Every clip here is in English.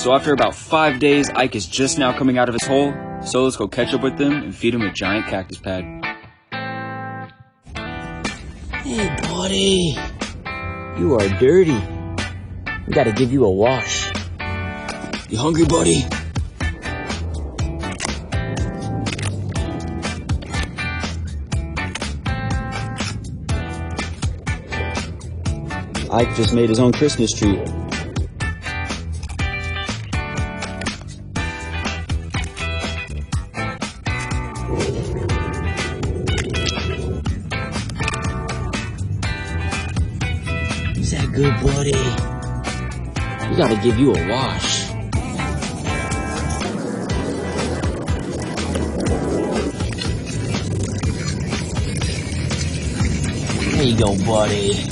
So after about 5 days, Ike is just now coming out of his hole, so let's go catch up with him and feed him a giant cactus pad. Hey, buddy. You are dirty. We gotta give you a wash. You hungry, buddy? Ike just made his own Christmas tree. Is that good, buddy? We gotta give you a wash. There you go, buddy.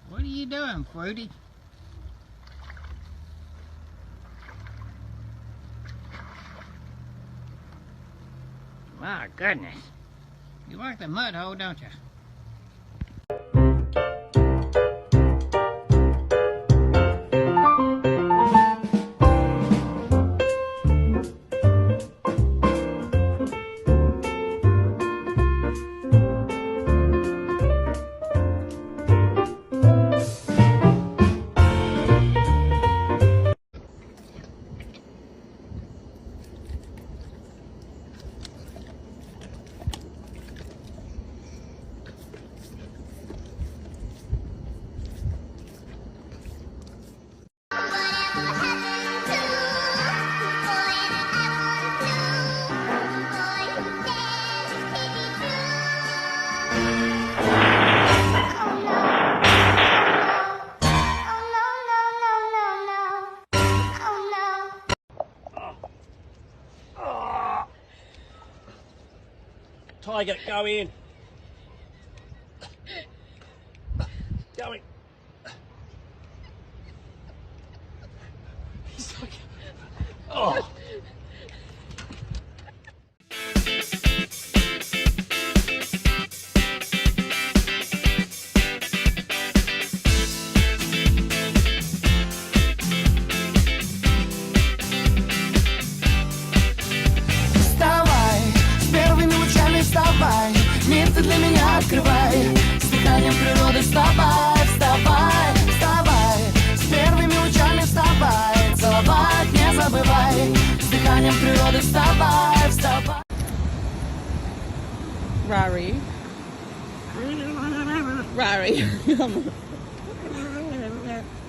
What are you doing, Fruity? My goodness. You like the mud hole, don't you? Tiger, go in. Go in. He's like, oh. Rari. Rari, come on.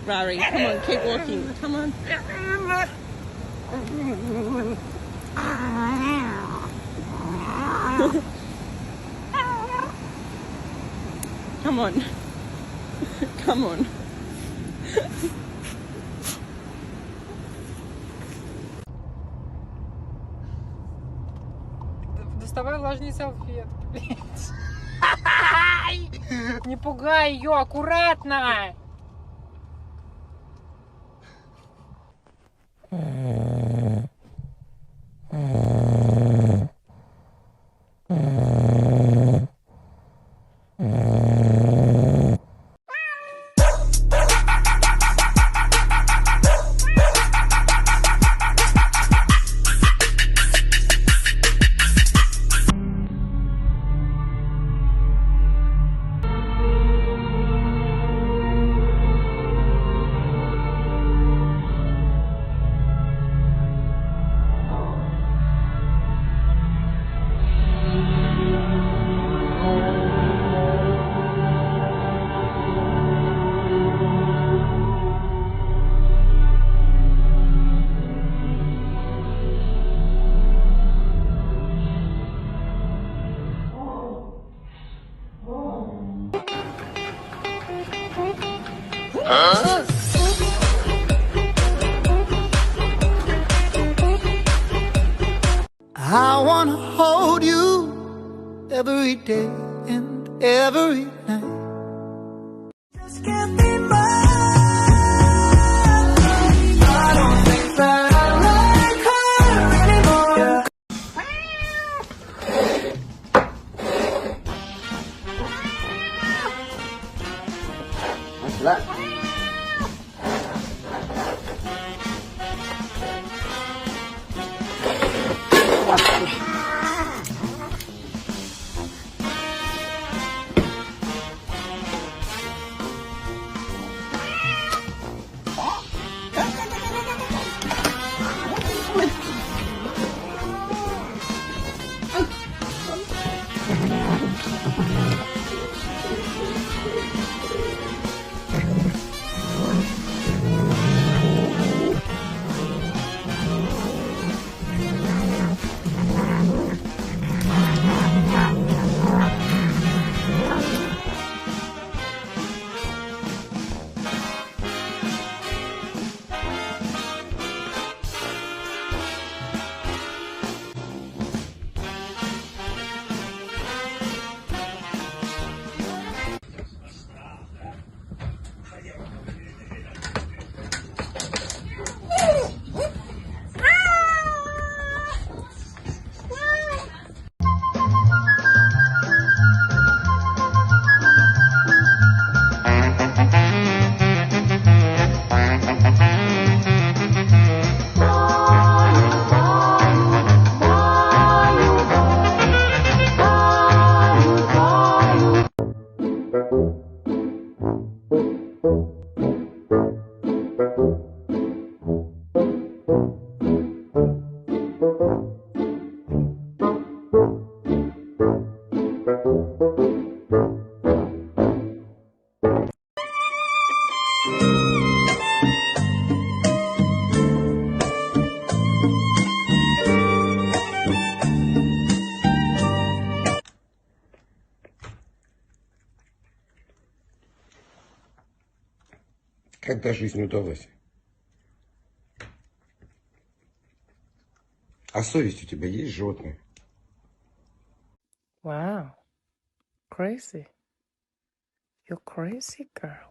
Rari, come on, keep walking. Come on. Come on. Come on. Доставай влажные салфетки, блядь. Не пугай ее, аккуратно. I wanna hold you every day and every night. Just can't be mine. I don't think that I like her anymore. What's that? Когда жизнь удалась? А совесть у тебя есть, животное? Wow. Crazy. You're crazy, girl.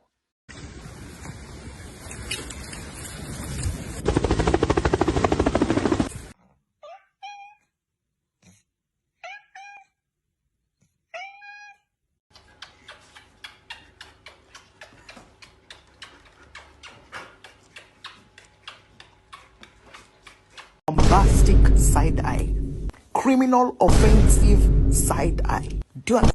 Bombastic side eye. Criminal offensive side eye. Do you understand?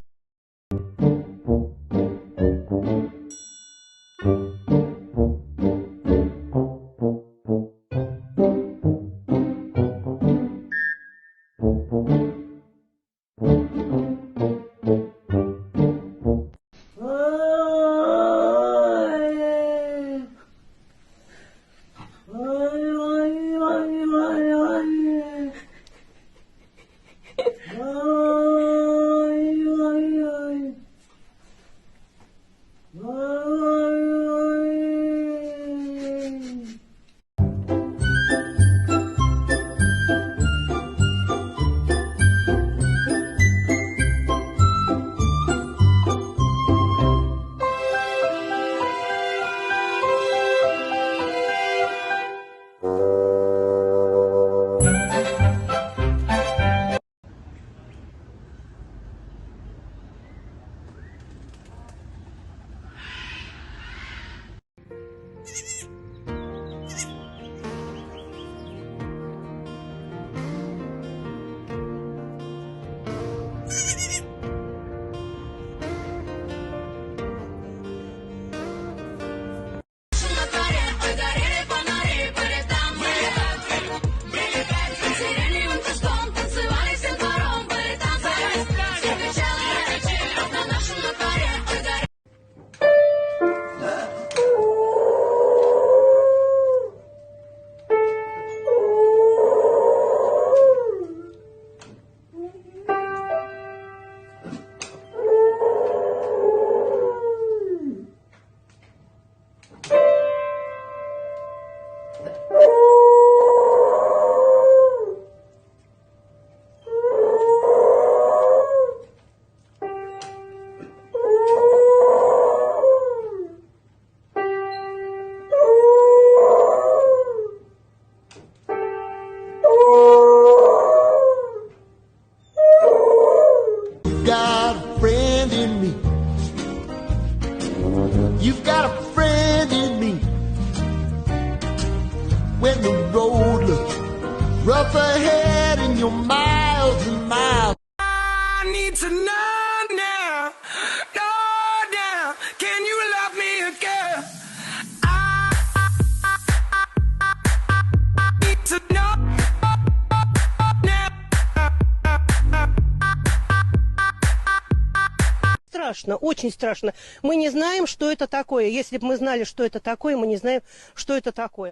Got a friend in me. You've got a friend in me. When the road looks rough ahead and you're miles and miles. I need to know now, can you love me again? I need to know now. Страшно, очень страшно. Мы не знаем, что это такое. Если бы мы знали, что это такое, мы не знаем, что это такое.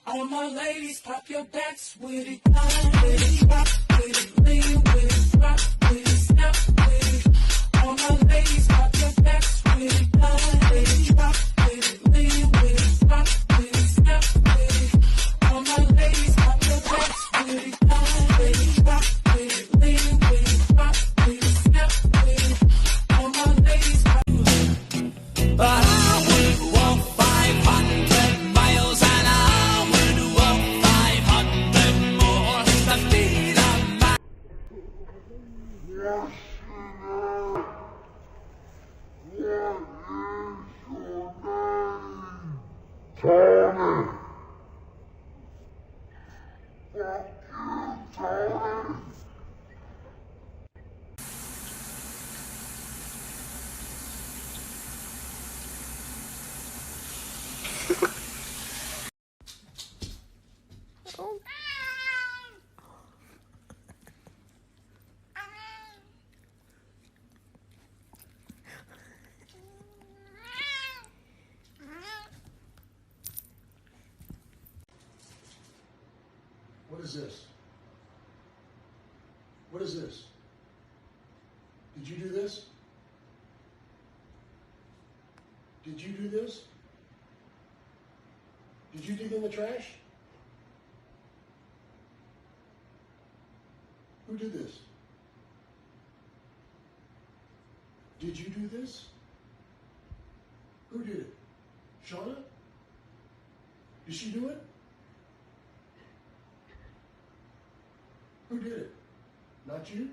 All my ladies, pop your backs with it, climb with it, rock with it, lean with it, rock with it, snap with it. All my ladies, pop your backs with it, climb with it, rock with it, lean with it, rock with it, snap with it. All my ladies, pop your backs with it, climb with it, rock with it, lean with it, rock with it, snap with it. All my ladies, pop your backs with it. But I would walk 500 miles and I would walk 500 more to feed on my. What is this? What is this? Did you do this? Did you do this? Did you dig in the trash? Who did this? Did you do this? Who did it? Shauna? Did she do it? Who did it? Not you?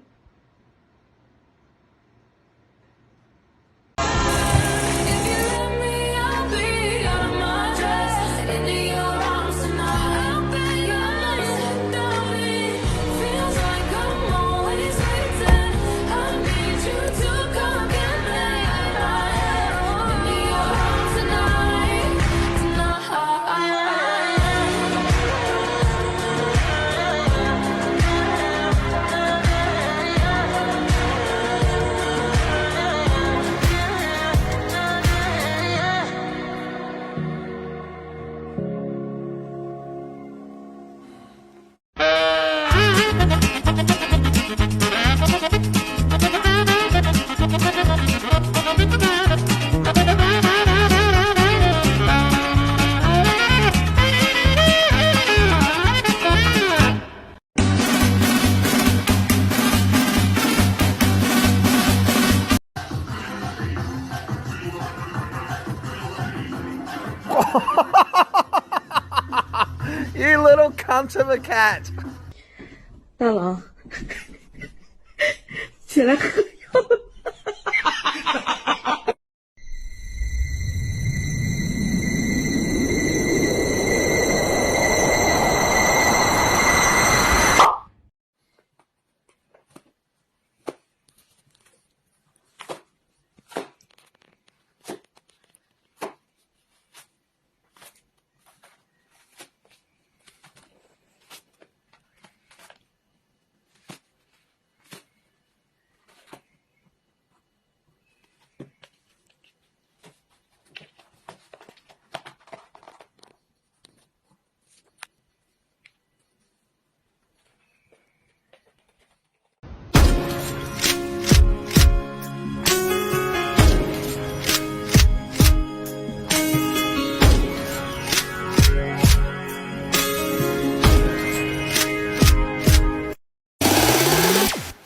Phantom a cat. Hello. 起来。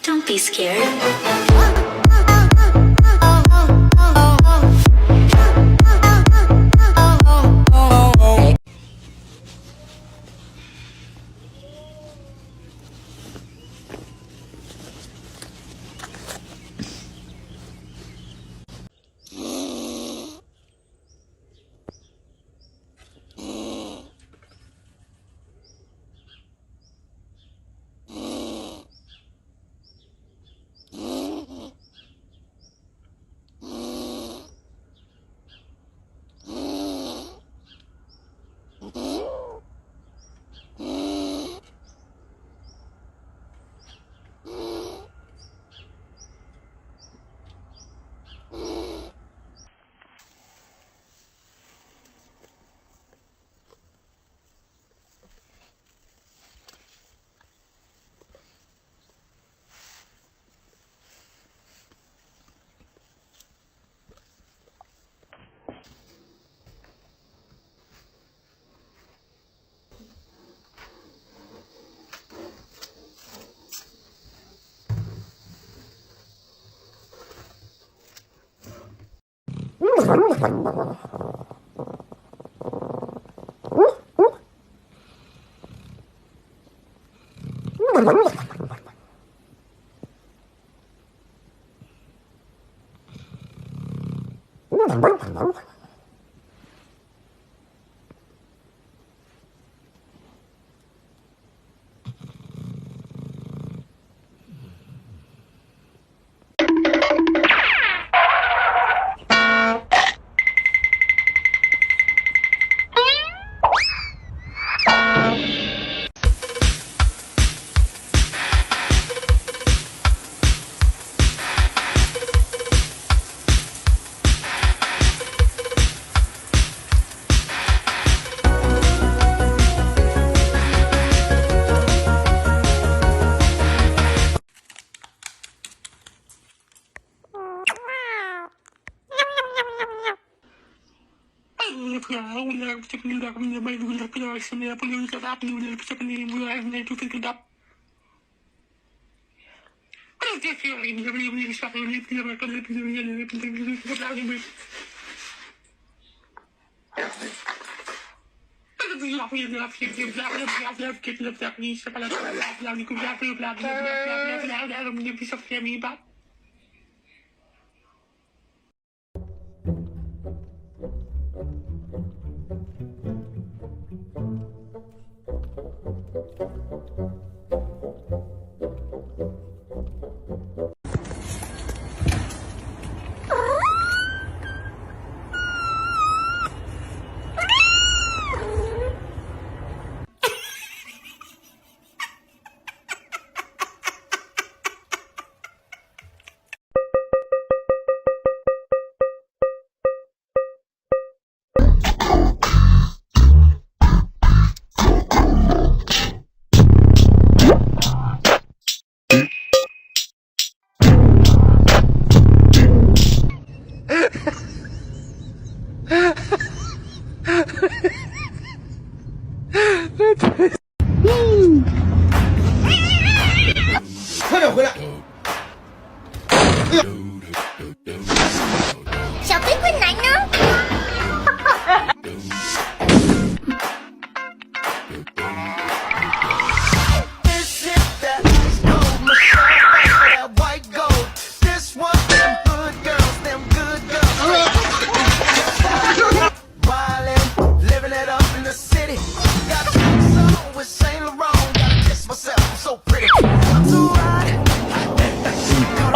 Don't be scared.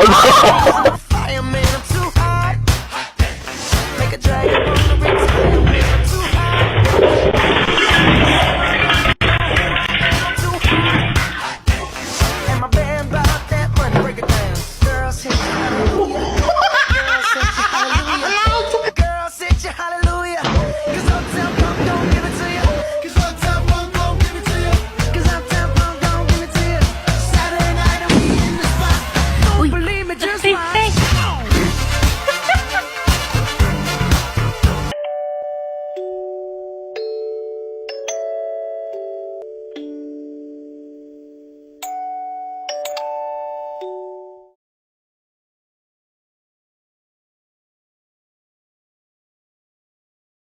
Allah!